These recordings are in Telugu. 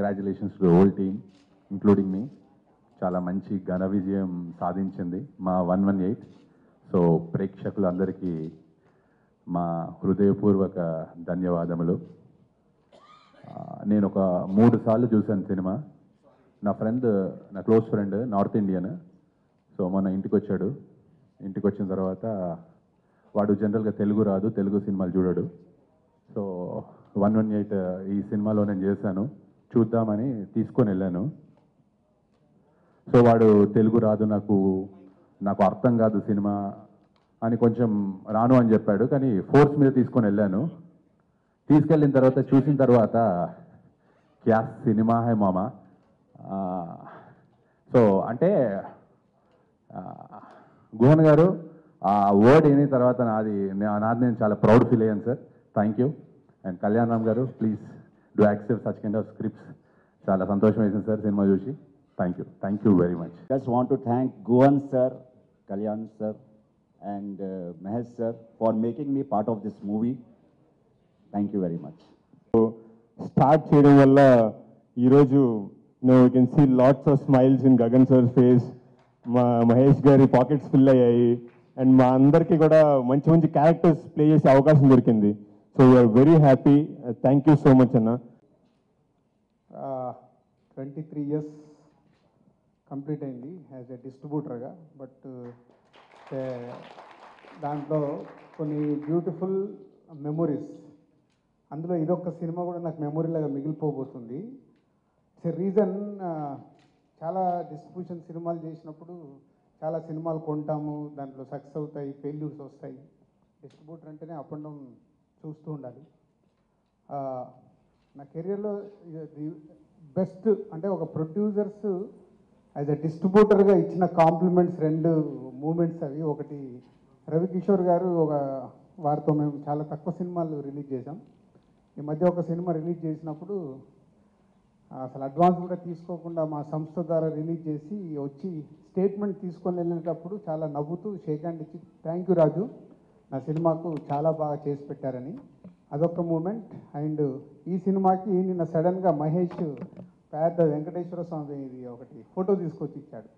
Congratulations to whole team including me. చాలా మంచి ఘన విజయం సాధించింది మా 118. సో ప్రేక్షకులందరికీ మా హృదయపూర్వక ధన్యవాదములు. నేను ఒక 3 సార్లు చూశాను సినిమా. నా close friend north Indian. So మొన్న ఇంటికి వచ్చాడు. ఇంటికి వచ్చిన తర్వాత వాడు జనరల్గా తెలుగు రాదు, తెలుగు సినిమాలు చూడడు. సో 118 ఈ సినిమాలో నేను చేశాను, చూద్దామని తీసుకొని వెళ్ళాను. సో వాడు తెలుగు రాదు, నాకు అర్థం కాదు సినిమా అని కొంచెం రాను అని చెప్పాడు. కానీ ఫోర్స్ మీద తీసుకొని వెళ్ళాను. తీసుకెళ్ళిన తర్వాత చూసిన తర్వాత క్యా సినిమా హై మామా. సో అంటే గుహన్ గారు ఆ వర్డ్ అయిన తర్వాత నాది నేను చాలా ప్రౌడ్ ఫీల్ అయ్యాను sir. Thank you. And Kalyan Ram garu, please do accept such kind of scripts. చాలా సంతోషం వేసింది సార్ సినిమా చూసి. Thank you very much. Just want to thank Guhan sir, Kalyan sir and Mahesh sir for making me part of this movie. Thank you very much. Start చేయడం వల్ల ఈరోజు you can see lots of smiles in Gagan sir face. మా మహేష్ గారి పాకెట్స్ ఫిల్ అయ్యాయి. అండ్ మా అందరికీ కూడా మంచి మంచి క్యారెక్టర్స్ ప్లే చేసే అవకాశం దొరికింది. So we're very happy. Thank you so much అన్న. 23 years కంప్లీట్ అయింది యాజ్ ఎ డిస్ట్రిబ్యూటర్గా. బట్ దాంట్లో కొన్ని బ్యూటిఫుల్ మెమొరీస్, అందులో ఇదొక సినిమా కూడా నాకు మెమొరీలాగా మిగిలిపోబోతుంది. It's a reason. చాలా డిస్ట్రిబ్యూషన్ సినిమాలు చేసినప్పుడు చాలా సినిమాలు కొంటాము, దాంట్లో సక్సెస్ అవుతాయి, ఫెయిల్యూర్స్ వస్తాయి. డిస్ట్రిబ్యూటర్ అంటేనే అప్ అండ్ డౌన్ చూస్తూ ఉండాలి. నా కెరియర్లో బెస్ట్ అంటే ఒక ప్రొడ్యూసర్స్ యాజ్ ఎ డిస్ట్రిబ్యూటర్గా ఇచ్చిన కాంప్లిమెంట్స్ 2 మూమెంట్స్ అవి. ఒకటి రవికిషోర్ గారు, వారితో మేము చాలా తక్కువ సినిమాలు రిలీజ్ చేసాం. ఈ మధ్య ఒక సినిమా రిలీజ్ చేసినప్పుడు అసలు అడ్వాన్స్ కూడా తీసుకోకుండా మా సంస్థ ద్వారా రిలీజ్ చేసి వచ్చి స్టేట్మెంట్ తీసుకొని వెళ్ళేటప్పుడు చాలా నవ్వుతూ షేక్ హ్యాండ్ ఇచ్చి థ్యాంక్ యూ రాజు, నా సినిమాకు చాలా బాగా చేసి పెట్టారని. అదొక మూమెంట్. అండ్ ఈ సినిమాకి నిన్న సడన్గా మహేష్ పెద్ద వెంకటేశ్వర స్వామి ఇది ఒకటి ఫోటో తీసుకొచ్చి ఇచ్చాడు,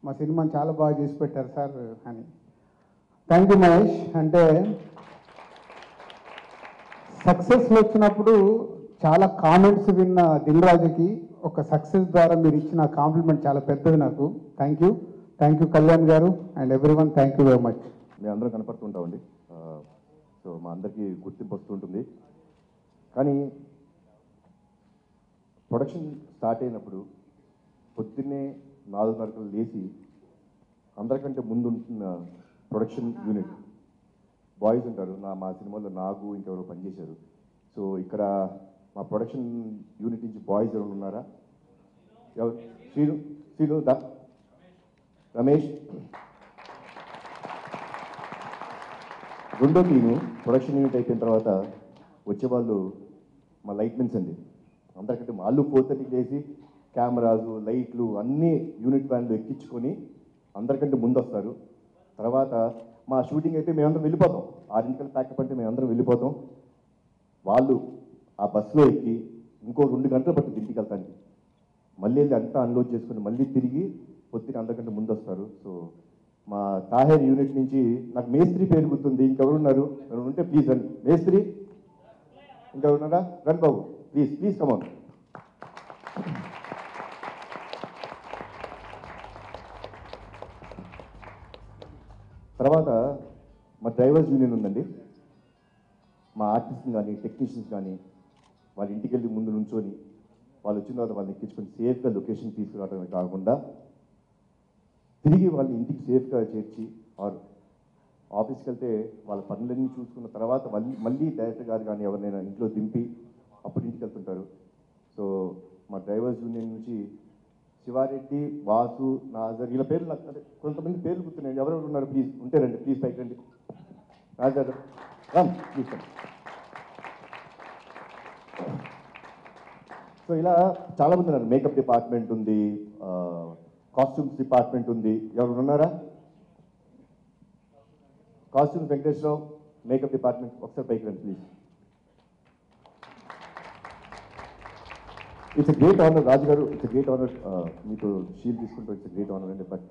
మా సినిమాని చాలా బాగా చేసి పెట్టారు సార్ అని. Thank you Mahesh. అంటే సక్సెస్ వచ్చినప్పుడు చాలా కామెంట్స్ విన్న దిల్ రాజుకి ఒక సక్సెస్ ద్వారా మీరు ఇచ్చిన కాంప్లిమెంట్ చాలా పెద్దది నాకు. థ్యాంక్ యూ కళ్యాణ్ గారు and everyone. Thank you very much. మేము అందరం కనపడుతుంటామండి. సో మా అందరికీ గుర్తింపు వస్తుంటుంది. కానీ ప్రొడక్షన్ స్టార్ట్ అయినప్పుడు పొద్దున్నే 4:30 లేచి అందరికంటే ముందు ఉంటున్న ప్రొడక్షన్ యూనిట్ బాయ్స్ ఉంటారు. మా సినిమాలో నాకు ఇంకెవరో పనిచేశారు. సో ఇక్కడ మా ప్రొడక్షన్ యూనిట్ నుంచి బాయ్స్ ఎవరు ఉన్నారా? ఎవరు? శ్రీను రమేష్. రెండో టీము ప్రొడక్షన్ యూనిట్ అయిపోయిన తర్వాత వచ్చేవాళ్ళు మా లైట్ మెన్స్ అండి. అందరికంటే వాళ్ళు 4:30 లేచి కెమెరాలు, లైట్లు అన్నీ యూనిట్ వ్యాన్లు ఎక్కించుకొని అందరికంటే ముందు వస్తారు. తర్వాత మా షూటింగ్ అయితే మేమందరం వెళ్ళిపోతాం. 6 ప్యాకప్ అంటే మేమందరం వెళ్ళిపోతాం. వాళ్ళు ఆ బస్సులో ఎక్కి ఇంకో 2 గంటలు పట్టింది ఇంటికి వెళ్తానికి. మళ్ళీ వెళ్ళి అంతా అన్లోడ్ చేసుకుని మళ్ళీ తిరిగి పొద్దున అందరికంటే ముందు వస్తారు. సో మా తాహేర్ యూనిట్ నుంచి నాకు మేస్త్రి పేరు గుర్తుంది. ఇంకెవరున్నారు? ఎవరు ఉంటే ప్లీజ్ రండి. మేస్త్రి ఇంకెవరున్నారా? రండి బాబు, ప్లీజ్ కమాన్. తర్వాత మా డ్రైవర్స్ యూనియన్ ఉందండి. మా ఆర్టిస్ట్ని కానీ టెక్నీషియన్స్ కానీ వాళ్ళ ఇంటికి వెళ్ళి ముందు నుంచొని వాళ్ళు వచ్చిన తర్వాత వాళ్ళని ఎక్కించుకొని సేఫ్గా లొకేషన్ తీసుకురావడమే కాకుండా తిరిగి వాళ్ళ ఇంటికి సేఫ్గా చేర్చి ఆఫీస్కి వెళ్తే వాళ్ళ పనులన్నీ చూసుకున్న తర్వాత మళ్ళీ డైరెక్టర్ గారు కానీ ఎవరినైనా ఇంట్లో దింపి అప్పుడు ఇంటికి వెళ్తుంటారు. సో మా డ్రైవర్స్ యూనియన్ నుంచి శివారెడ్డి, వాసు, నాజర్ వీళ్ళ పేర్లు నాకు అంటే కొంతమంది పేర్లు గుర్తున్నాయి. ఎవరెవరు ఉన్నారు? ప్లీజ్ ఉంటే రండి, ప్లీజ్ పైకి రండి. నాజర్ ప్లీజ్ రండి. సో ఇలా చాలామంది ఉన్నారు. మేకప్ డిపార్ట్మెంట్ ఉంది, కాస్ట్యూమ్స్ డిపార్ట్మెంట్ ఉంది. ఎవరు ఉన్నారా? కాస్ట్యూమ్స్ వెంకటేశ్వరరావు, మేకప్ డిపార్ట్మెంట్ ఒకసారి పైకి రండి ప్లీజ్. ఇట్స్ గ్రేట్ ఆనర్ రాజు గారు, ఇట్స్ గ్రేట్ ఆనర్ మీతో షీల్ తీసుకుంటూ ఇట్స్ గ్రేట్ ఆనర్ అండి. But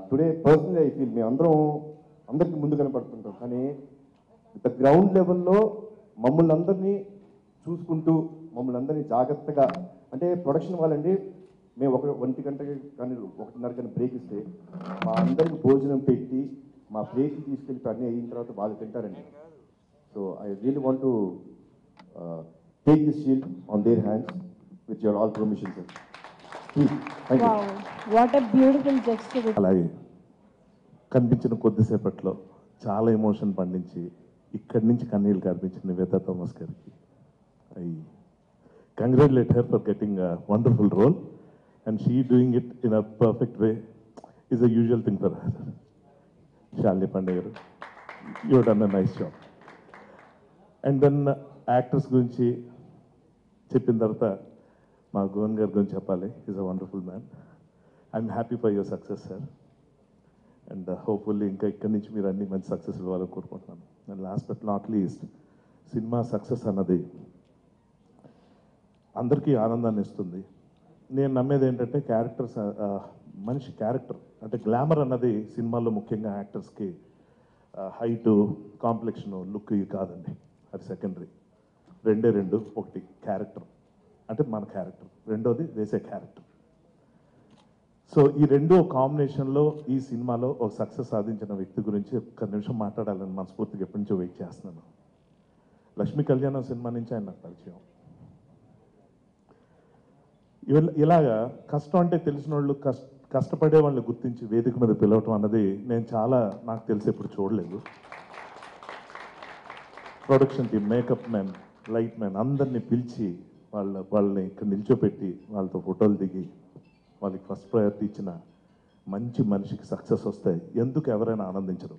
today personally I feel మేము అందరికీ ముందు కనపడుతుంటాం, కానీ ద గ్రౌండ్ లెవెల్లో మమ్మల్ని అందరినీ చూసుకుంటూ మమ్మల్ని అందరినీ జాగ్రత్తగా, అంటే ప్రొడక్షన్ వాళ్ళండి మేము 1 గంటకి కానీ 1:30 కానీ బ్రేక్ ఇస్తే మా అందరికి భోజనం పెట్టి మా ప్లేట్కి తీసుకెళ్ళి అన్నీ అయిన తర్వాత వాళ్ళు తింటారండి. So I really want to take this shield on their hands with your all permission sir. Please, thank you. Wow, what a beautiful gesture. అలాగే కనిపించిన కొద్దిసేపట్లో చాలా ఎమోషన్ పండించి ఇక్కడి నుంచి కన్నీళ్ళు కనిపించిన నివేతా థామస్ గారికి I congratulate her for getting a wonderful role and she doing it in a perfect way is a usual thing for her. Shalini Pandey garu, you done a nice job. And then actors గురించి చెప్పిన తర్వాత మా గోవన్ గారి గురించి చెప్పాలి. Is a wonderful man. I'm happy for your success sir. And hopefully ఇంకా ఇక్కడి నుంచి మీరు అన్ని మంచి సక్సెస్ ఇవ్వాలని కోరుకుంటున్నాను. And last but not least, cinema success అన్నది అందరికీ ఆనందాన్ని ఇస్తుంది. నేను నమ్మేది ఏంటంటే క్యారెక్టర్స్, మనిషి క్యారెక్టర్ అంటే గ్లామర్ అన్నది సినిమాల్లో ముఖ్యంగా యాక్టర్స్కి హైటు, కాంప్లెక్షను, లుక్ ఇవి కాదండి, అది సెకండరీ. రెండు, ఒకటి క్యారెక్టర్ అంటే మన క్యారెక్టర్, రెండోది వేసే క్యారెక్టర్. సో ఈ రెండు కాంబినేషన్లో ఈ సినిమాలో ఒక సక్సెస్ సాధించిన వ్యక్తి గురించి ఒక్క నిమిషం మాట్లాడాలని మనస్ఫూర్తిగా ఎప్పటి నుంచో వెయిట్ చేస్తున్నాను. లక్ష్మీ కళ్యాణం సినిమా నుంచి ఆయన నాకు పరిచయం. ఇలాగా కష్టం అంటే తెలిసిన వాళ్ళు, కష్టపడే వాళ్ళని గుర్తించి వేదిక మీద పిలవటం అన్నది నాకు తెలిసి ఎప్పుడు చూడలేదు. Production team, makeup man, light man అందరినీ పిలిచి వాళ్ళని ఇక్కడ నిల్చోపెట్టి వాళ్ళతో ఫోటోలు దిగి వాళ్ళకి ఫస్ట్ ప్రయారిటీ ఇచ్చిన మంచి మనిషికి సక్సెస్ వస్తాయి ఎందుకు ఎవరైనా ఆనందించరు?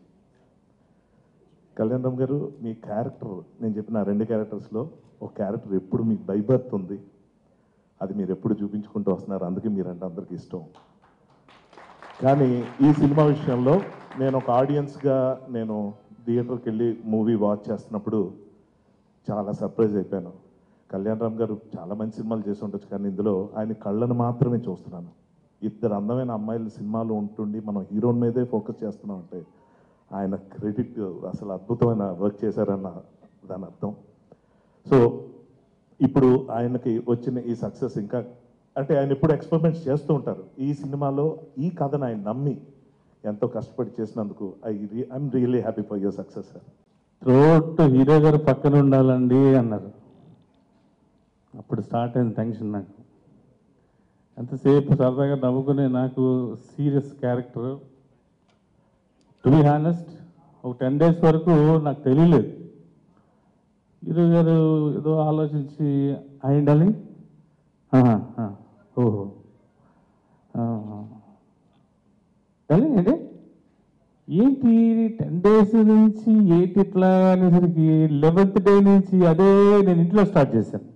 కళ్యాణ్ రామ్ గారు, మీ క్యారెక్టర్, నేను చెప్పిన 2 క్యారెక్టర్స్లో ఒక క్యారెక్టర్ ఎప్పుడు మీకు బైబర్త్ ఉంది, అది మీరు ఎప్పుడు చూపించుకుంటూ వస్తున్నారు, అందుకే మీరంటే అందరికీ ఇష్టం. కానీ ఈ సినిమా విషయంలో నేను ఒక ఆడియన్స్గా నేను థియేటర్కి వెళ్ళి మూవీ వాచ్ చేస్తున్నప్పుడు చాలా సర్ప్రైజ్ అయిపోయాను. కళ్యాణ్ రామ్ గారు చాలా మంచి సినిమాలు చేసి ఉండొచ్చు, కానీ ఇందులో ఆయన కళ్ళను మాత్రమే చూస్తున్నాను. 2 అందమైన అమ్మాయిల సినిమాలు ఉంటుండి మనం హీరోయిన్ మీదే ఫోకస్ చేస్తున్నాం అంటే ఆయన క్రెడిట్, అసలు అద్భుతమైన వర్క్ చేశారన్న దాని అర్థం. సో ఇప్పుడు ఆయనకి వచ్చిన ఈ సక్సెస్ ఇంకా అంటే ఆయన ఎప్పుడు ఎక్స్పెరిమెంట్స్ చేస్తూ ఉంటారు. ఈ సినిమాలో ఈ కథను ఆయన నమ్మి ఎంతో కష్టపడి చేసినందుకు I'm really happy for your success sir. త్రోట్ హీరో గారు పక్కన ఉండాలండి అన్నారు. అప్పుడు స్టార్ట్ అయింది టెన్షన్ నాకు. ఎంతసేపు సరదాగా నవ్వుకునే నాకు serious character. To be honest, ఒక 10 days వరకు నాకు తెలియలేదు. హీరో గారు ఏదో ఆలోచించి అయిండాలి, ఓహో ఏంటి ఏంటి 10 days నుంచి ఏంటి ఇట్లా అనేసరికి 11th day నుంచి అదే నేను ఇంట్లో స్టార్ట్ చేశాను.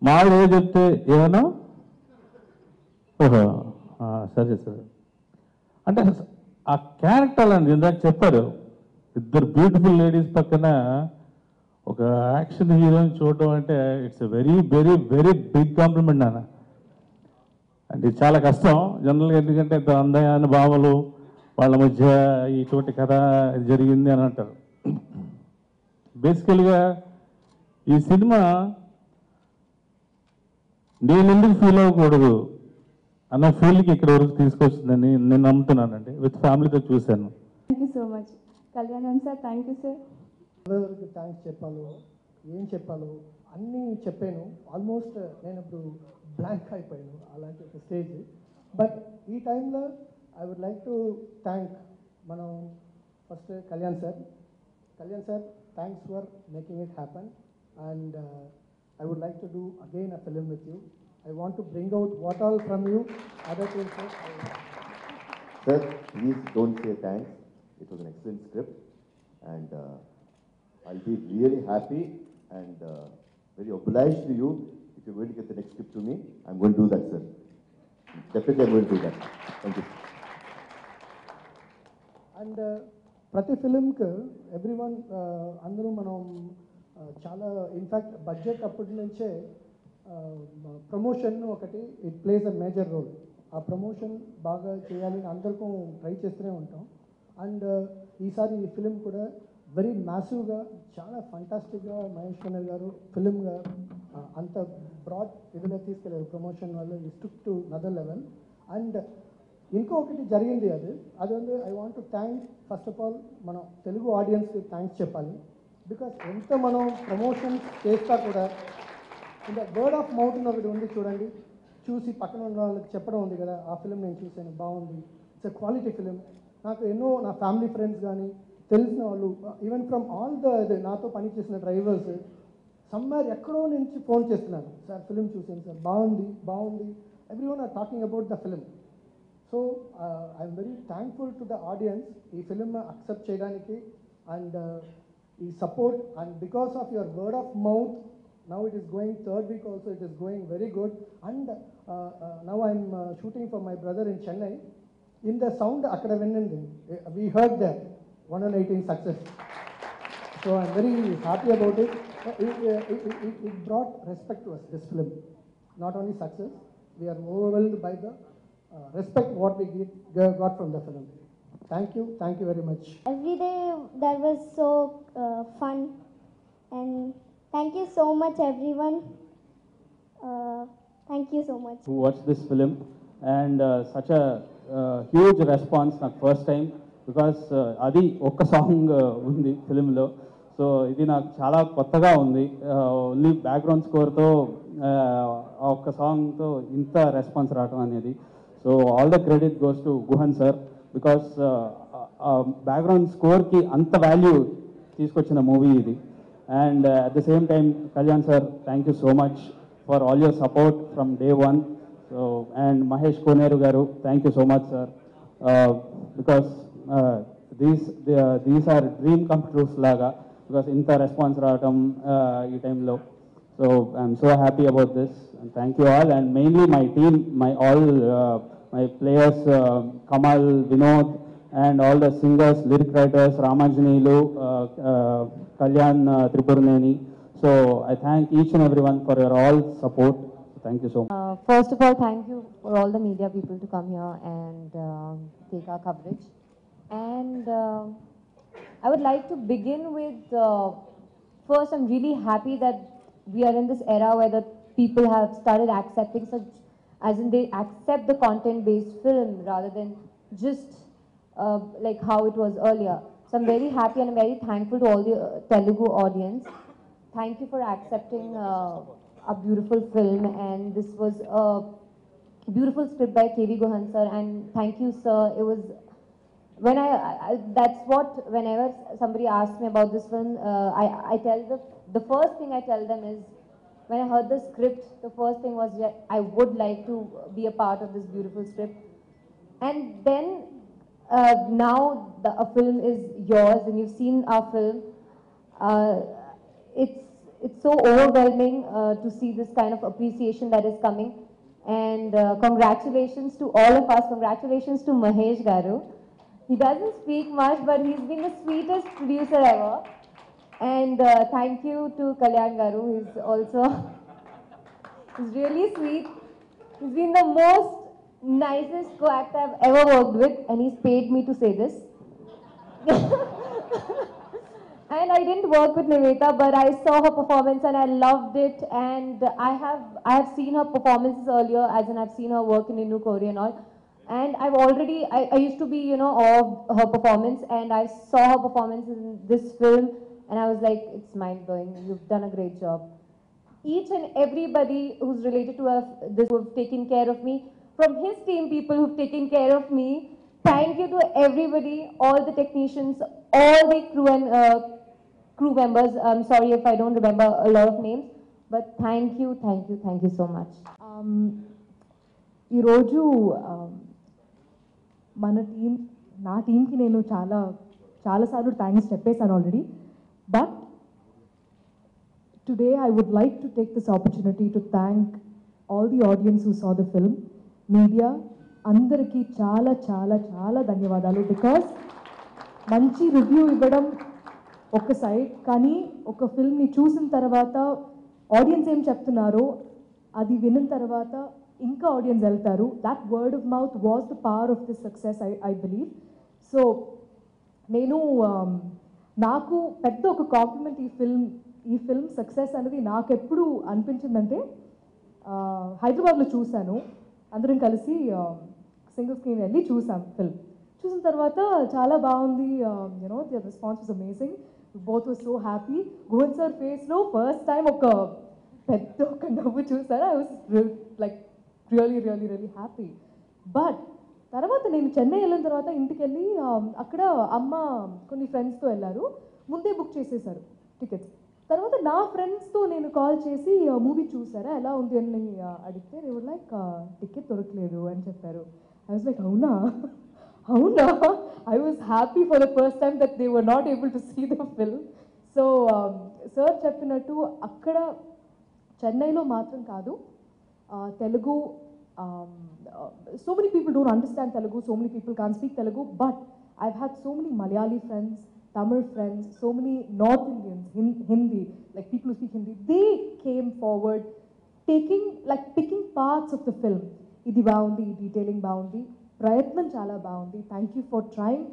మా రోజు చెప్తే ఏమన్నా ఓహో సరే సరే అంటే ఆ క్యారెక్టర్ అని ఇందాక చెప్పారు. 2 బ్యూటిఫుల్ లేడీస్ పక్కన ఒక యాక్షన్ హీరోని చూడడం అంటే it's very very very big compliment నాన్న. అంటే చాలా కష్టం జనరల్గా, ఎందుకంటే అందమైన భావలు వాళ్ళ మధ్య ఇటువంటి కథ జరిగింది అని అంటారు. బేసికల్గా ఈ సినిమా నేను ఎందుకు ఫీల్ అవ్వకూడదు అన్న ఫీల్కి ఇక్కడ వరకు తీసుకొచ్చిందని నేను నమ్ముతున్నానండి. విత్ ఫ్యామిలీతో చూశాను. Thank you so much. Kalyanam sir, thank you sir. ఎవరికి థ్యాంక్స్ చెప్పాలో ఏం చెప్పాలో అన్నీ చెప్పాను. ఆల్మోస్ట్ నేను ఇప్పుడు బ్లాంక్ అయిపోయాను అలాంటి ఒక స్టేజ్. బట్ ఈ టైంలో I would like to thank మనం first Kalyan sir. Thanks for making it happen and I would like to do again a film with you. I want to bring out what all from you, other things. Sir, please don't say thanks. It was an excellent script, and I'll be really happy and very obliged to you if you're going to get the next script to me. I'm going to do that, sir. Definitely, I'm going to do that. Thank you. And ప్రతి ఫిలింకి ఎవ్రీవన్ అందరూ మనం చాలా ఇన్ఫ్యాక్ట్ బడ్జెట్ అప్పటి నుంచే ప్రమోషన్ ఒకటి it plays a major role. ఆ ప్రమోషన్ బాగా చేయాలని అందరికీ ట్రై చేస్తూనే ఉంటాం. అండ్ ఈసారి ఈ ఫిలిం కూడా వెరీ మ్యాసివ్గా చాలా ఫంటాస్టిక్గా మహేష్ కన్నర్ గారు ఫిలింగా అంత బ్రాడ్ ఇదిగా తీసుకెళ్ళారు. ప్రమోషన్ వల్ల ఈ stick to another level. And ఇంకొకటి జరిగింది అది வந்து I want to thank first of all మనం తెలుగు ఆడియన్స్కి థ్యాంక్స్ చెప్పాలి. బికాస్ ఎంత మనం ప్రమోషన్స్ చేస్తా కూడా ఇంకా వర్డ్ ఆఫ్ మౌత్ ఒకటి ఉంది చూడండి, చూసి పక్కన ఉన్న వాళ్ళకి చెప్పడం ఉంది కదా, ఆ ఫిలిం నేను చూశాను బాగుంది, ఇట్స్ ఎ క్వాలిటీ ఫిలిం. నాకు ఎన్నో నా ఫ్యామిలీ ఫ్రెండ్స్ కానీ తెలిసిన వాళ్ళు ఈవెన్ ఫ్రమ్ ఆల్ నాతో పనిచేసిన డ్రైవర్స్ సమ్వేర్ ఎక్కడో నుంచి ఫోన్ చేస్తున్నారు, సార్ ఫిలిం చూసాను సార్ బాగుంది everyone are talking about the film. So I'm very thankful to the audience ఈ ఫిలిం అక్సెప్ట్ చేయడానికి అండ్ ఈ support. And because of your word of mouth now it is going third week also, it is going very good. And now I'm shooting for my brother in Chennai. In the sound akkada vinnindi we heard that 118 success, so I'm very happy about it. It brought respect to us, this film. Not only success, we are overwhelmed by the respect what we got from the film. Thank you very much. Every day that was so fun, and thank you so much everyone. Thank you so much. Who watched this film, and such a huge response నాకు ఫస్ట్ టైం, బికాస్ అది ఒక్క సాంగ్ ఉంది ఫిలింలో. సో ఇది నాకు చాలా కొత్తగా ఉంది. ఓన్లీ బ్యాక్గ్రౌండ్ స్కోర్తో ఒక్క సాంగ్తో ఇంత రెస్పాన్స్ రావడం అనేది. So all the credit goes to Guhan sir, because background స్కోర్కి అంత వాల్యూ తీసుకొచ్చిన మూవీ ఇది. And at the same time, Kalyan sir, thank you so much for all your support from day one. So, and Mahesh Koneru garu, thank you so much sir, because these are dream come trues laga, because inta response raadam ee time lo. So I'm so happy about this, and thank you all, and mainly my team, my players, Kamal, Vinod, and all the singers, lyric writers, Ramanjanilu, Kalyan Tripurneni. So I thank each and everyone for your all support. Thank you so much. First of all, thank you for all the media people to come here and take our coverage. And I would like to begin with, first I'm really happy that we are in this era where the people have started accepting such, as in they accept the content-based film rather than just like how it was earlier. So I'm very happy and I'm very thankful to all the Telugu audience. Thank you for accepting a beautiful film, and this was a beautiful script by K.V. Guhan sir, and thank you sir. It was when that's what whenever somebody asks me about this film, I tell the first thing I tell them is when I heard the script, the first thing was that I would like to be a part of this beautiful script. And then now a film is yours and you've seen our film. It's so overwhelming to see this kind of appreciation that is coming. And congratulations to all of us. Congratulations to Mahesh garu. He doesn't speak much, but he's been the sweetest producer ever. And thank you to Kalyan garu. He's really sweet. He's been the most nicest co-actor I've ever worked with, and he's paid me to say this. And I didn't work with Nivetha, but I saw her performance and I loved it. And I have seen her performances earlier, as in I've seen her work in Innu Kori and all. And I used to be, awe of her performance, and I saw her performance in this film, and I was like, it's mind-blowing. You've done a great job. Each and everybody who's related to this, who've taken care of me, from his team people who've taken care of me. Thank you to everybody, all the technicians, all the crew and crew members. I'm sorry if I don't remember a lot of names, but thank you so much. ఈ రోజు నా టీంకి నేను చాలాసార్లు థ్యాంక్స్ చెప్పేశాను already. But today I would like to take this opportunity to thank all the audience who saw the film. Media అందరికీ చాలా చాలా చాలా ధన్యవాదాలు. బికాస్ మంచి రివ్యూ ఇవ్వడం ఒక సైడ్, కానీ ఒక ఫిల్మ్ని చూసిన తర్వాత ఆడియన్స్ ఏం చెప్తున్నారో అది విన్న తర్వాత ఇంకా ఆడియన్స్ వెళ్తారు. That word of mouth was the power of this success I believe. So నేను నాకు పెద్ద ఒక కాంప్లిమెంట్ ఈ ఫిల్మ్ సక్సెస్ అనేది నాకు ఎప్పుడు అనిపించిందంటే హైదరాబాద్లో చూశాను, అందరం కలిసి సింగిల్ స్క్రీన్ వెళ్ళి చూసాం ఫిల్మ్. చూసిన తర్వాత చాలా బాగుంది, you know the response was amazing, both was so happy. Govind sir ఫేస్లో ఫస్ట్ టైం ఒక పెద్ద ఒక నవ్వు చూసాను. I was like really really really happy. But తర్వాత నేను చెన్నై వెళ్ళిన తర్వాత ఇంటికి వెళ్ళి అక్కడ అమ్మ కొన్ని ఫ్రెండ్స్తో వెళ్ళారు, ముందే బుక్ చేసేసారు టికెట్స్. తర్వాత నా ఫ్రెండ్స్తో నేను కాల్ చేసి మూవీ చూసారా ఎలా ఉంది అని అడిగితే దే వర్ లైక్ టికెట్ దొరకలేదు అని చెప్పారు. ఐ వాజ్ లైక్ అవునా అవునా. I was happy for the first time that they were not able to see the film. So sir చెప్పినట్టు అక్కడ చెన్నైలో మాత్రం కాదు, Telugu, so many people don't understand Telugu, so many people can't speak Telugu, but I've had so many Malayali friends, Tamil friends, so many North Indians, Hindi, like people who speak Hindi, they came forward picking parts of the film. Idi baagundi, detailing baagundi, prayatnam chala baagundi, thank you for trying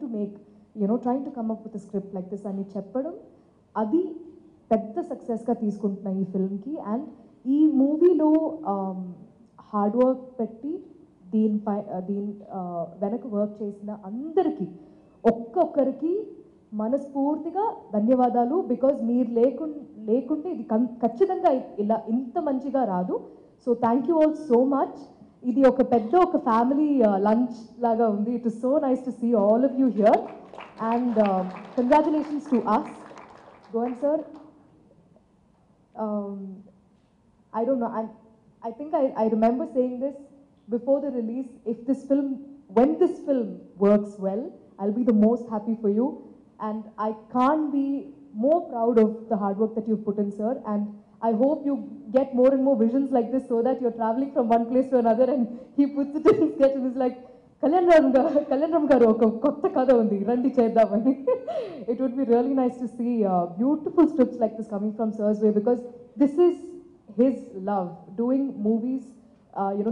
to come up with a script like this ani cheppadam, adi పెద్ద సక్సెస్గా తీసుకుంటున్నా ఈ ఫిల్మ్కి. అండ్ ఈ మూవీలో హార్డ్ వర్క్ పెట్టి దీని వెనక వర్క్ చేసిన అందరికీ ఒక్కొక్కరికి మనస్ఫూర్తిగా ధన్యవాదాలు. బికాజ్ మీరు లేకుంటే ఇది ఖచ్చితంగా ఇలా ఇంత మంచిగా రాదు. So thank you all so much. ఇది ఒక పెద్ద ఒక ఫ్యామిలీ లంచ్ లాగా ఉంది. It is so nice to see all of you here and congratulations to us. Govind sir, I don't know, I think I remember saying this before the release, when this film works well, I'll be the most happy for you, and I can't be more proud of the hard work that you've put in, sir, and I hope you get more and more visions like this so that you're traveling from one place to another and he puts it in his sketch and is like, Kalyanram garu oka kotta kada undi randi cheddamani. It would be really nice to see beautiful scripts like this coming from sir's way, because this is his love, doing movies.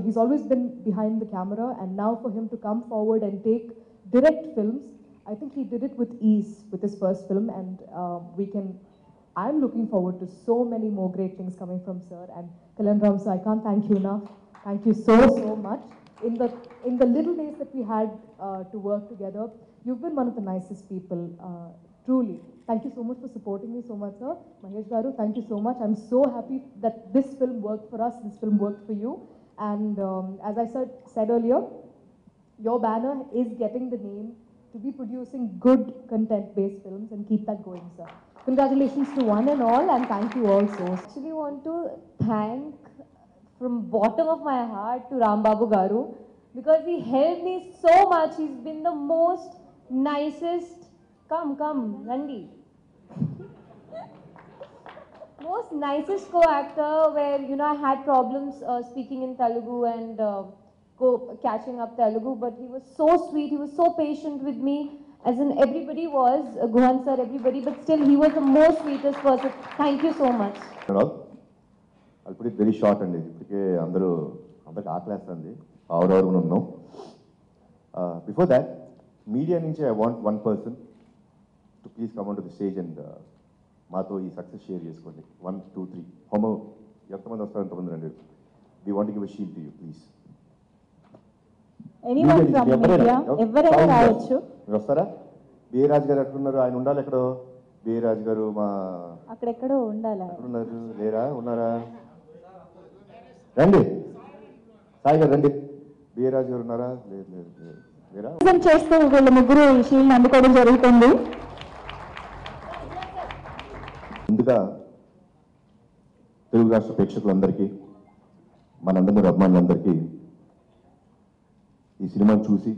He's always been behind the camera, and now for him to come forward and take direct films, I think he did it with ease with his first film, and I'm looking forward to so many more great things coming from sir. And Kalyanram sir, I can't thank you enough. Thank you so much. In the little days that we had to work together, you've been one of the nicest people, truly. Thank you so much for supporting me so much, sir. Mahesh garu, thank you so much. I'm so happy that this film worked for us, this film worked for you. And as I said earlier, your banner is getting the name to be producing good content-based films, and keep that going, sir. Congratulations to one and all, and thank you also. Actually want to thank from bottom of my heart to Rambabu garu, because he helped me so much. He's been the most nicest, come Nandi, most nicest co-actor, where I had problems speaking in Telugu and catching up Telugu, but he was so sweet, he was so patient with me, as in everybody was, Guhan sir, everybody, but still he was the most sweetest person. Thank you so much. I'll put it very short అండి. ఇప్పటికే అందరికి ఆకలేస్తుంది, ఆవురావు ఉన్నాం. బిఫోర్ దాట్, మీడియా నుంచి I want one person to please come on to the stage and మాతో ఈ సక్సెస్ షేర్ చేసుకోండి. 1, 2, 3 హోమో ఎంతమంది వస్తారు ఎంతమంది రండి. We want to give a shield to you please. Anyone from media, ఎవరైనా రావచ్చు. మీరు వస్తారా? బిఏ రాజు గారు ఎక్కడున్నారు? ఆయన ఉండాలి ఎక్కడో. బిఏ రాజు గారు మా అక్కడెక్కడో ఉండాలి. ఎక్కడున్నారు? లేరా? ఉన్నారా? రండి. సాయి గారు రండి. బిఏ రాజు గారు ఉన్నారా? లేరా? చేస్తూ వీళ్ళ ముగ్గురు షీల్డ్ అందుకోవడం జరుగుతుంది. ముందుగా తెలుగు రాష్ట్ర ప్రేక్షకులందరికీ, మనందరి అభిమానులందరికీ ఈ సినిమాను చూసి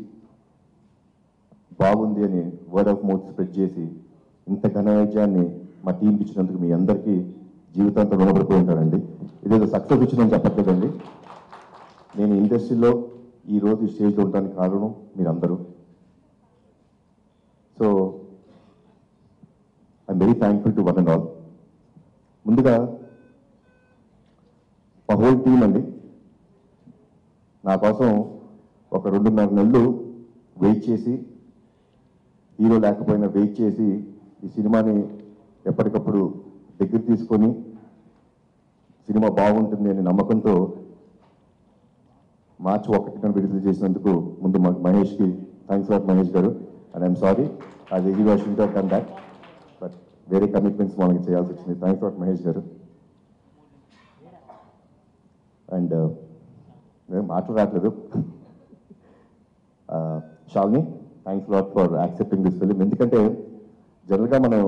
బాగుంది అని వర్డ్ ఆఫ్ మౌత్ స్ప్రెడ్ చేసి ఇంత ఘనవిజయాన్ని మా టీంకి ఇచ్చినందుకు మీ అందరికీ జీవితాంతం రుణపడిపోయి ఉంటానండి. ఇదేదో సక్సెస్ ఇచ్చిందని చెప్పట్లేదండి. నేను ఇండస్ట్రీలో ఈరోజు ఈ స్టేజ్లో ఉండడానికి కారణం మీరందరూ. So I'm very thankful to one and all. ముందుగా మా హోల్ టీం అండి. నా కోసం ఒక 2.5 నెలలు వెయిట్ చేసి, హీరో లేకపోయినా వెయిట్ చేసి ఈ సినిమాని ఎప్పటికప్పుడు దగ్గర తీసుకొని సినిమా బాగుంటుంది అనే నమ్మకంతో మార్చి 1న విడుదల చేసినందుకు ముందు మహేష్కి థ్యాంక్స్ లాట్ మహేష్ గారు. And I'm sorry, as a hero I should have done that, but వేరే కమిట్మెంట్స్ మనకి చేయాల్సి వచ్చింది. థ్యాంక్స్ లాట్ మహేష్ గారు. అండ్ మాటలు రావట్లేదు. Shalini, thanks lot for accepting this film. ఎందుకంటే జనరల్గా మనం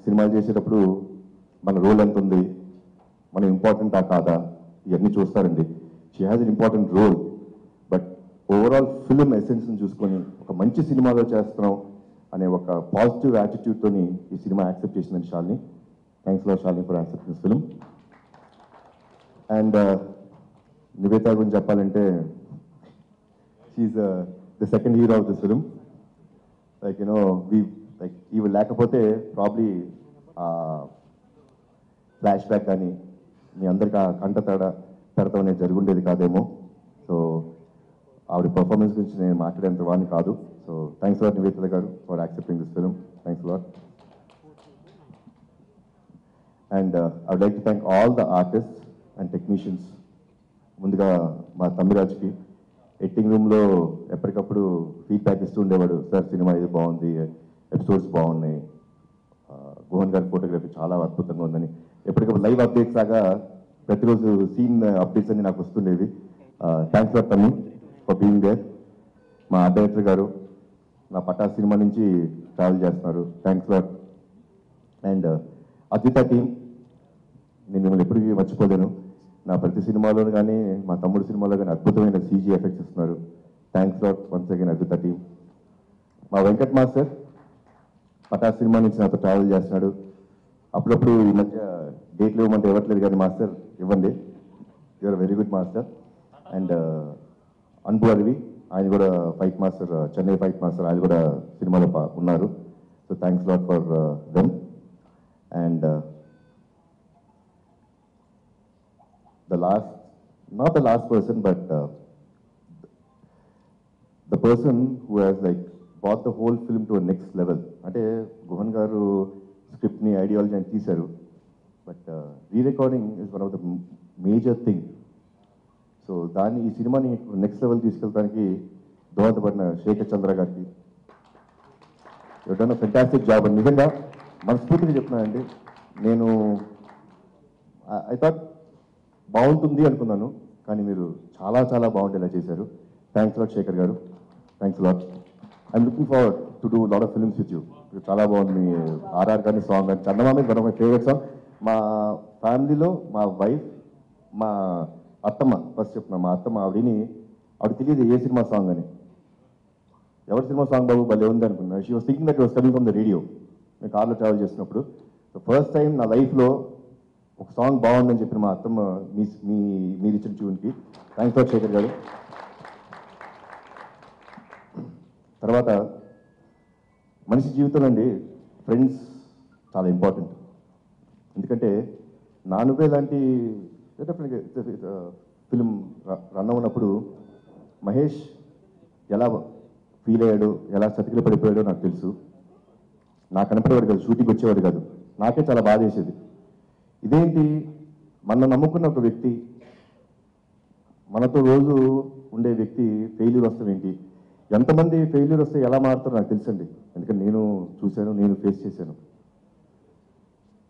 సినిమాలు చేసేటప్పుడు మన రోల్ ఎంత ఉంది, మన ఇంపార్టెంటా కాదా, ఇవన్నీ చూస్తారండి. She has an important role, but overall film ఎసెన్స్ని చూసుకొని ఒక మంచి సినిమాలో చేస్తున్నాం అనే ఒక పాజిటివ్ యాటిట్యూడ్తోని ఈ సినిమా యాక్సెప్ట్ చేసిందండి Shalini. Thanks lot Shalini for accepting this film. And Nivetha గురించి చెప్పాలంటే she's the second hero of this film. Like ఇవి లేకపోతే ప్రాబ్లీ ఫ్లాష్ బ్యాక్ కానీ మీ అందరికీ ఆ కంటతడ పెడతాం అనేది జరుగుండేది కాదేమో. సో ఆవిడ పర్ఫార్మెన్స్ గురించి నేను మాట్లాడేంత వాడిని కాదు. సో థ్యాంక్స్ లాట్ నివేత గారు for accepting this film. Thanks lot. And I would like to thank all the artists and technicians. ముందుగా మా తమ్మిరాజుకి ఎడిటింగ్ రూమ్లో ఎప్పటికప్పుడు ఫీడ్బ్యాక్ ఇస్తూ ఉండేవాడు. సార్ సినిమా ఇది బాగుంది, ఎపిసోడ్స్ బాగున్నాయి, గుహన్ గారి ఫోటోగ్రఫీ చాలా అద్భుతంగా ఉందని ఎప్పటికప్పుడు లైవ్ అప్డేట్స్ లాగా ప్రతిరోజు సీన్ అప్డేట్స్ అన్ని నాకు వస్తుండేవి. థ్యాంక్స్ ఫర్ తమ్మి ఫర్ బీయింగ్ దేర్. మా ఆర్ట్ డైరెక్టర్ గారు నా పటాస్ సినిమా నుంచి ట్రావెల్ చేస్తున్నారు. Thanks lot. And Advitha team, నేను మిమ్మల్ని ఎప్పటికీ మర్చిపోలేను. నా ప్రతి సినిమాలో కానీ మా తమ్ముడు సినిమాలో కానీ అద్భుతమైన సీజీ ఎఫెక్ట్స్ ఇస్తున్నారు. Thanks lot once again Advitha team. మా వెంకట్ మాస్టర్ పటాస్ సినిమా నుంచి నాతో ట్రావెల్ చేస్తున్నాడు. అప్పుడప్పుడు ఈ మధ్య డేట్లు ఇవ్వమంటే ఇవ్వట్లేదు కానీ మాస్టర్ ఇవ్వండి, you're very good master. And Anbu Arivu, ఆయన కూడా fight master, Chennai fight master, ఆయన కూడా సినిమాలో ఉన్నారు. So thanks lot for them. And not the last person, but the person who has brought the whole film to a next level. అంటే గుహన్ గారు స్క్రిప్ట్ని ఐడియాలజీ అని తీశారు, but re-recording is one of the major thing. So దాన్ని ఈ సినిమాని నెక్స్ట్ లెవెల్ తీసుకెళ్ళడానికి దోహదపడిన శేఖర్ చంద్ర గారికి you done a fantastic job అని నిజంగా మనస్ఫూర్తిగా చెప్తున్నానండి. నేను ఐ థాట్ బాగుంటుంది అనుకున్నాను, కానీ మీరు చాలా చాలా బాగుండేలా చేశారు. Thanks lot Shekhar garu, thanks lot. I'm looking forward to do lot of films with you. చాలా బాగుంది మీ ఆర్ఆర్ కానీ సాంగ్ కానీ. Chandamama one of my favourite song. మా ఫ్యామిలీలో మా వైఫ్, మా అత్తమ్మ, ఫస్ట్ చెప్తున్నా, మా అత్తమ్మ ఆవిడ తెలియదు ఏ సినిమా సాంగ్ అని. ఎవరి సినిమా సాంగ్ బాబు భలే ఉంది అనుకున్నా. She was thinking that was coming from the radio. నేను కార్లో ట్రావెల్ చేసినప్పుడు ఫస్ట్ టైం నా లైఫ్లో ఒక సాంగ్ బాగుందని చెప్పిన మా అత్తమ్మ మీరు ఇచ్చిన ట్యూన్కి థ్యాంక్స్ లాట్ శేఖర్ గారు. తర్వాత మనిషి జీవితంలో అండి ఫ్రెండ్స్ చాలా ఇంపార్టెంట్. ఎందుకంటే నానుబే లాంటి ఫిలిం రన్ అవునప్పుడు మహేష్ ఎలా ఫీల్ అయ్యాడు, ఎలా చతికిలు పడిపోయాడో నాకు తెలుసు. నాకు కనపడేవాడు కాదు, షూటింగ్ వచ్చేవాడు కాదు. నాకే చాలా బాధ వేసేది. ఇదేంటి మన నమ్ముకున్న ఒక వ్యక్తి, మనతో రోజు ఉండే వ్యక్తి ఫెయిల్యూర్ వస్తాం ఏంటి? ఎంతమంది ఫెయిల్యూర్ వస్తే ఎలా మారుతారో నాకు తెలుసండి, ఎందుకంటే నేను చూశాను, నేను ఫేస్ చేశాను.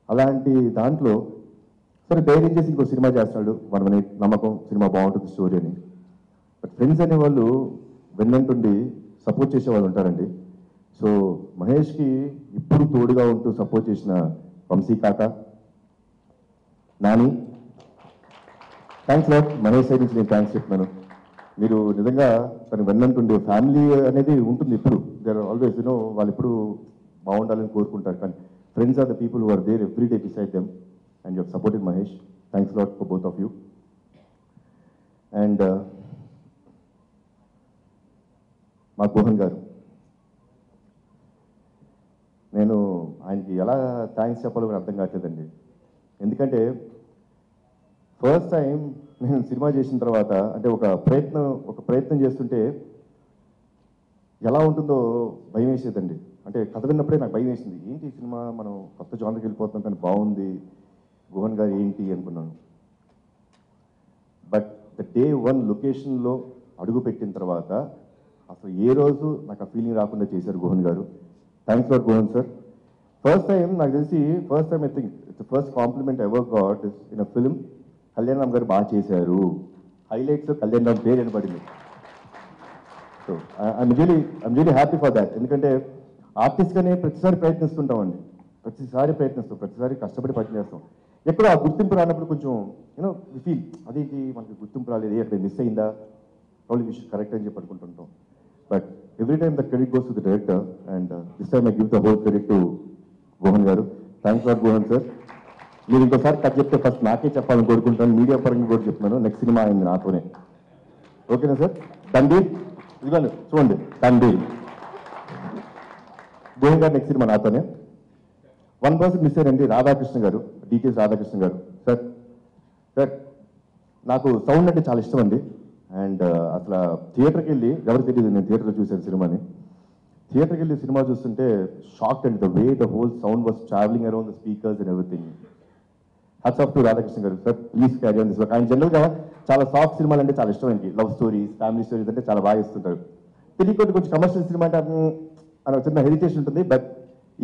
అలాంటి దాంట్లో సరే ధైర్యం చేసి ఇంకో సినిమా చేస్తున్నాడు, మనమని నమ్మకం, సినిమా బాగుంటుంది స్టోరీ అని. బట్ ఫ్రెండ్స్ అనేవాళ్ళు వెన్నంటుండి సపోర్ట్ చేసే వాళ్ళు ఉంటారండి. సో మహేష్కి ఇప్పుడు తోడుగా ఉంటూ సపోర్ట్ చేసిన వంశీ కాక, Nani, thanks lot. Mahesh side నుంచి నేను థ్యాంక్స్ చెప్తున్నాను. మీరు నిజంగా తను వెన్నంటుండే ఫ్యామిలీ అనేది ఉంటుంది ఇప్పుడు. దే ఆర్ ఆల్వేస్ వాళ్ళు ఇప్పుడు బాగుండాలని కోరుకుంటారు, కానీ friends are the people who are there every day beside them and you have supported Mahesh. Thanks lot for both of you. And మా గుహన్ గారు, నేను ఆయనకి ఎలా థ్యాంక్స్ చెప్పాలో అర్థం కావట్లేదండి. ఎందుకంటే ఫస్ట్ టైం నేను సినిమా చేసిన తర్వాత అంటే ఒక ప్రయత్నం చేస్తుంటే ఎలా ఉంటుందో భయం వేసేదండి. అంటే కథ విన్నప్పుడే నాకు భయం వేసింది. ఏంటి ఈ సినిమా, మనం కొత్త జానర్కి వెళ్ళిపోతున్నాం కానీ బాగుంది, గుహన్ గారు ఏంటి అనుకున్నాను. బట్ ద డే 1 లొకేషన్లో అడుగు పెట్టిన తర్వాత అసలు ఏ రోజు నాకు ఆ ఫీలింగ్ రాకుండా చేశారు Guhan garu. Thanks for Guhan sir. First time నాకు తెలిసి I think it's first compliment ever got in a film. Kalyan Ram garu బాగా చేశారు, హైలైట్స్ కళ్యాణ్ రామ్ పేరు వినపడింది. So I'm really happy for that. ఎందుకంటే ఆర్టిస్ట్గానే ప్రతిసారి ప్రయత్నిస్తుంటామండి, ప్రతిసారి కష్టపడి పనిచేస్తాం. ఎక్కడో ఆ గుర్తింపు రానప్పుడు కొంచెం వి ఫీల్ అదేంటి మనకి గుర్తింపు రాలేదు, అక్కడ మిస్ అయిందా, ప్రాబ్లీ వి షుడ్ కరెక్ట్ అని చెప్పి అనుకుంటుంటాం. But every time the credit goes to the director and this time I give the whole credit to Guhan garu. Thanks for Guhan sir. మీరు ఇంకోసారి కథ చెప్తే ఫస్ట్ నాకే చెప్పాలని కోరుకుంటాను, మీడియా పరంగా కూడా చెప్తున్నాను. నెక్స్ట్ సినిమా అయింది నాతోనే, ఓకేనా సార్? తండ్రి ఇదిగోండి చూడండి, తండ్రి గుహన్ గారు నెక్స్ట్ సినిమా నాతోనే. 1% మిస్ అయ్యారండి, రాధాకృష్ణ గారు, డికేఎస్ రాధాకృష్ణ గారు. సార్ నాకు సౌండ్ అంటే చాలా ఇష్టం అండి. అండ్ అసలు థియేటర్కి వెళ్ళి, ఎవరికి తెలియదు నేను థియేటర్లో చూశాను సినిమాని, థియేటర్కి వెళ్ళి సినిమా చూస్తుంటే షాక్ అండి, the way the whole sound was travelling around the speakers and everything. Hats off to Radhakrishna garu. Sir please carry on this work. ఆయన జనరల్గా చాలా సాఫ్ట్ సినిమాలు అంటే చాలా ఇష్టం ఆయనకి, లవ్ స్టోరీస్, ఫ్యామిలీ స్టోరీస్ అంటే చాలా బాగా ఇస్తుంటారు. తెలియకుండా కొంచెం కమర్షియల్ సినిమా అంటే అని చిన్న హెరిటేషన్ ఉంటుంది. బట్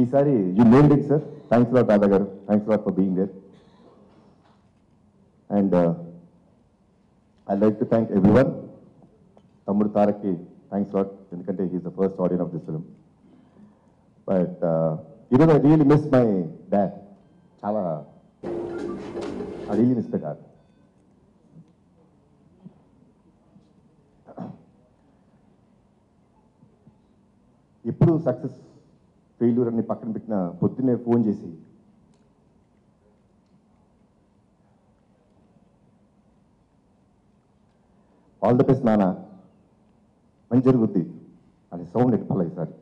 ఈసారి you nailed it sir. Thanks lot Radha garu, thanks lot for being there. And I like to thank everyone. తమ్ముడు తారక్కి థ్యాంక్స్ లాట్, ఎందుకంటే he's the first audience of this film. But ఈరోజు I really miss my dad. చాలా I really miss my dad. ఎప్పుడు సక్సెస్ ఫెయిల్యూర్ అన్ని పక్కన పెట్టిన పొద్దున్నే ఫోన్ చేసి ఆల్ ద బెస్ట్ నాన్న, మంచి జరుగుద్ది అని సౌండ్ ఎట్టాలి ఈసారి.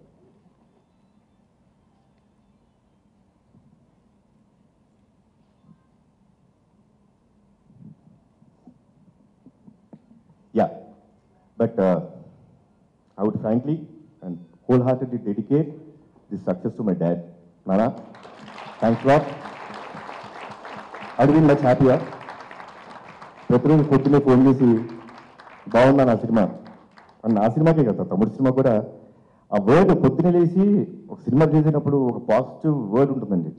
Yeah but I would frankly and wholeheartedly dedicate this success to my dad. Nana, thanks a lot. I'd been much happier. ప్రతిరోజు పొద్దున్నే ఫోన్ చేసి బాగుందా నా సినిమా అని, ఆ సినిమాకే కదా తమ్ముడు సినిమా కూడా ఆ వర్డ్ పొద్దున్నే లేచి ఒక సినిమా చేసినప్పుడు ఒక పాజిటివ్ వర్డ్ ఉంటుందండి,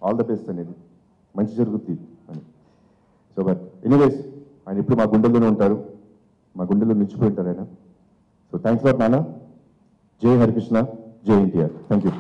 ఆల్ ద బెస్ట్ అనేది, మంచి జరుగుద్ది అని. సో బట్ ఎనీవేస్ ఆయన ఇప్పుడు మా గుండెల్లోనే ఉంటారు, మా గుండెల్లో నిలిచిపోయి ఉంటారు ఆయన. సో థ్యాంక్స్ లాట్ నాన్న. జై హరికృష్ణ, జై ఎన్టీఆర్. Thank you.